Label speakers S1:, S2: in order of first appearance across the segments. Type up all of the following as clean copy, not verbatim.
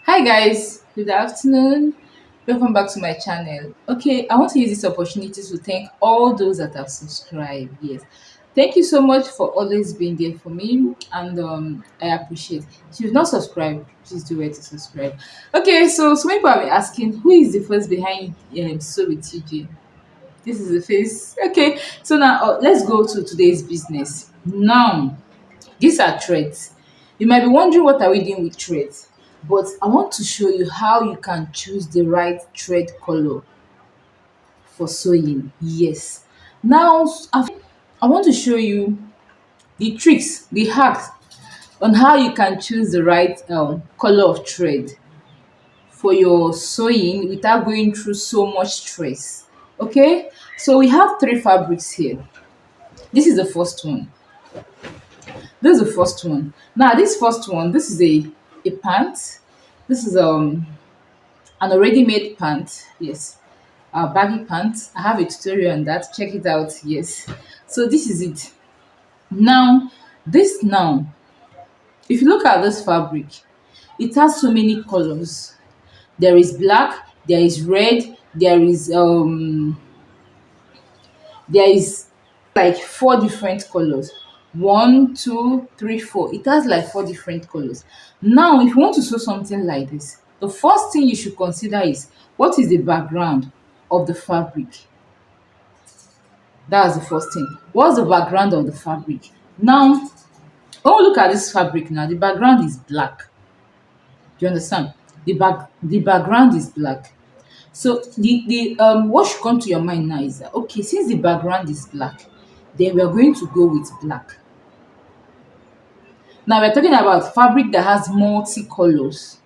S1: Hi guys, good afternoon. Welcome back to my channel. Okay, I want to use this opportunity to thank all those that have subscribed. Yes, thank you so much for always being there for me, and I appreciate. If you've not subscribed, please do it to subscribe. Okay, so some people have been asking who is the first behind So with TJ. This is the face. Okay, so now let's go to today's business. Now, these are threads. You might be wondering what are we doing with threads, but I want to show you how you can choose the right thread color for sewing. Yes. Now I want to show you the tricks, the hacks on how you can choose the right color of thread for your sewing without going through so much stress. Okay, so we have three fabrics here. This is the first one. This is the first one. Now, this first one, this is a pant. This is an already made pant. Yes, a baggy pant. I have a tutorial on that. Check it out. Yes. So this is it. Now, now, if you look at this fabric, it has so many colors. There is black. There is red. There is like four different colors. One, two, three, four. It has like four different colors. Now, if you want to sew something like this, the first thing you should consider is what is the background of the fabric. That's the first thing. What's the background of the fabric? Now, when we look at this fabric now, the background is black. Do you understand? The background is black. So the what should come to your mind now is that okay, since the background is black, then we are going to go with black. Now we're talking about fabric that has multi-colors.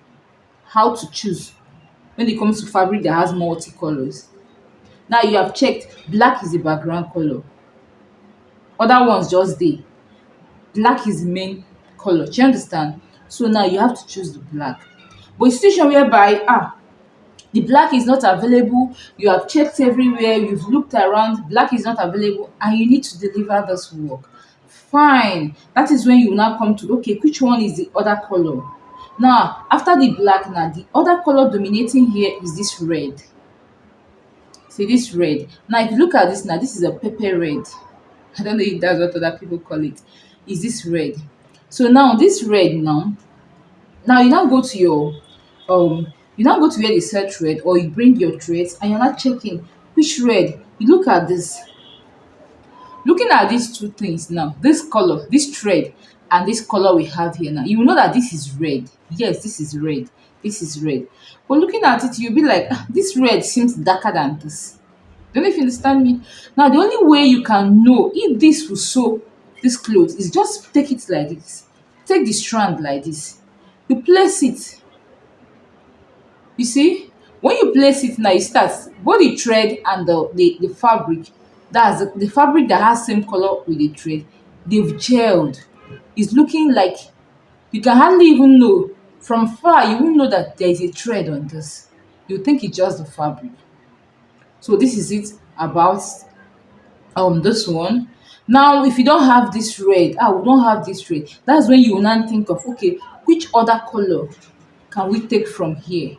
S1: How to choose when it comes to fabric that has multi-colors. Now you have checked black is the background color. Other ones just there. Black is the main color. Do you understand? So now you have to choose the black. But a situation whereby the black is not available, you have checked everywhere, you've looked around, black is not available, and you need to deliver this work. Fine. That is when you now come to okay, which one is the other color? Now, after the black, now the other color dominating here is this red. See this red. Now, if you look at this now, this is a pepper red. I don't know if that's what other people call it. Is this red? So now this red now you now go to your you now go to where they sell thread, or you bring your threads and you're not checking which red. You look at this. Looking at these two things now, this color, this thread, and this color we have here now, you will know that this is red. Yes, this is red. This is red. But looking at it, you'll be like, this red seems darker than this. Don't know if you understand me. Now, the only way you can know if this will sew this clothes is just take it like this. Take the strand like this. You place it. You see, when you place it now, you start both the thread and the fabric. That's the fabric that has same color with the thread. They've gelled. It's looking like you can hardly even know from far. You won't know that there is a thread on this. You think it's just the fabric. So this is it about this one. Now, if you don't have this red, we don't have this red. That's when you will now think of okay, which other color can we take from here?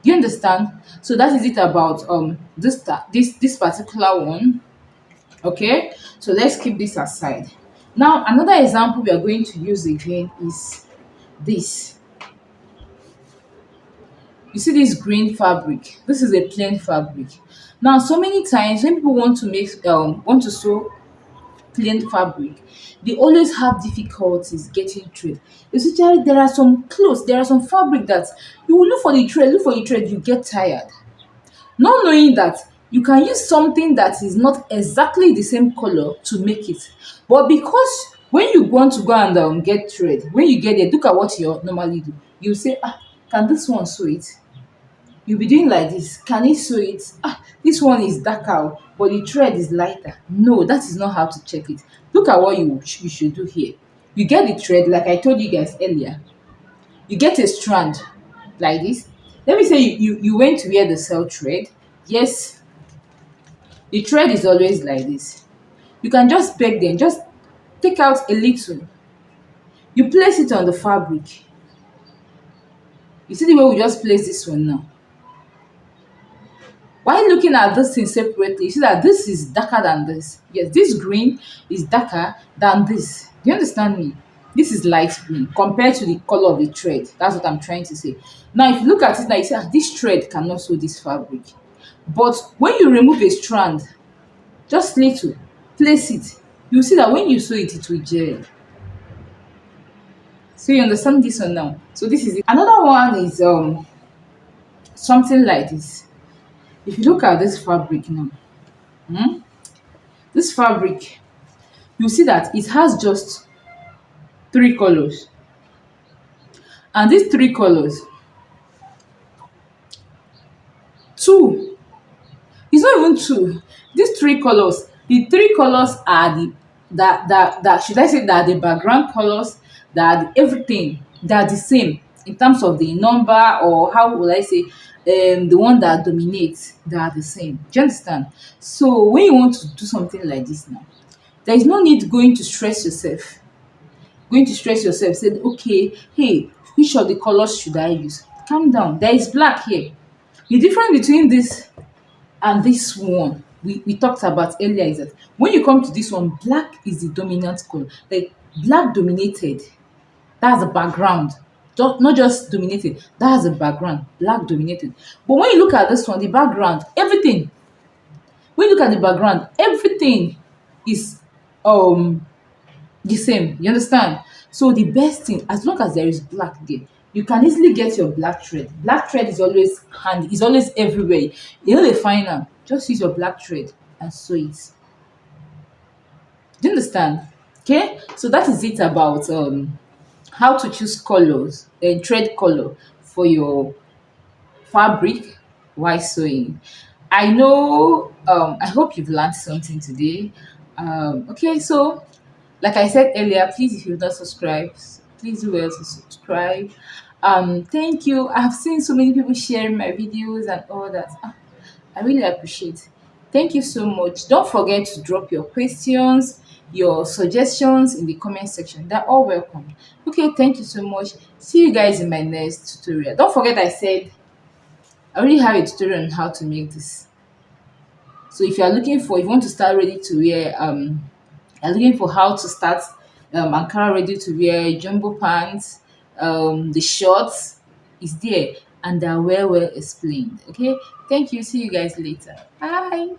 S1: Do you understand? So that is it about this particular one. Okay, so let's keep this aside. Now another example we are going to use again is this. You see this green fabric, this is a plain fabric. Now so many times when people want to sew plain fabric, they always have difficulties getting thread. Especially there are some clothes, there are some fabric that you will look for the thread, you get tired. Not knowing that you can use something that is not exactly the same color to make it. But because when you want to go and get thread, when you get there, look at what you normally do. You say, can this one sew it? You'll be doing like this. Can it sew it? This one is darker, but the thread is lighter. No, that is not how to check it. Look at what you should do here. You get the thread, like I told you guys earlier. You get a strand like this. Let me say you went to where they sell thread. Yes, the thread is always like this. You can just peg them, just take out a little. You place it on the fabric. You see the way we just place this one now. While looking at this thing separately, you see that this is darker than this. Yes, this green is darker than this. Do you understand me? This is light green compared to the color of the thread. That's what I'm trying to say. Now, if you look at it now, you see this thread cannot sew this fabric. But when you remove a strand, just little, place it, you see that when you sew it, it will gel. So you understand this one now. So this is it. Another one is something like this. If you look at this fabric now, hmm, this fabric, you see that it has just three colors. And these three colors, two, it's not even two. These three colors, the three colors are the that should I say that the background colors, that everything, they are the same in terms of the number, or how will I say, the one that dominates, they are the same. Do you understand? So when you want to do something like this now, there is no need going to stress yourself. Say, okay, hey, which of the colors should I use? Calm down. There is black here. The difference between this and this one we talked about earlier is that when you come to this one, black is the dominant color. Like, black dominated. That's the background. Not just dominated. That's the background. Black dominated. But when you look at this one, the background, everything. When you look at the background, everything is um the same. You understand? So the best thing, as long as there is black there, you can easily get your black thread. Black thread is always handy, is always everywhere. You know the final. Just use your black thread and sew it. Do you understand? Okay, so that is it about how to choose colors and thread color for your fabric while sewing. I know, I hope you've learned something today. Okay, so like I said earlier, please, if you've not subscribed, please do well to subscribe. Thank you. I've seen so many people sharing my videos and all that. I really appreciate. Thank you so much. Don't forget to drop your questions, your suggestions in the comment section. They're all welcome. Okay, thank you so much. See you guys in my next tutorial. Don't forget, I said I already have a tutorial on how to make this. So if you are looking for, if you want to start ready to wear, you're looking for how to start Ankara ready to wear jumbo pants, the shorts is there, and they're well explained. Okay, thank you. See you guys later. Bye.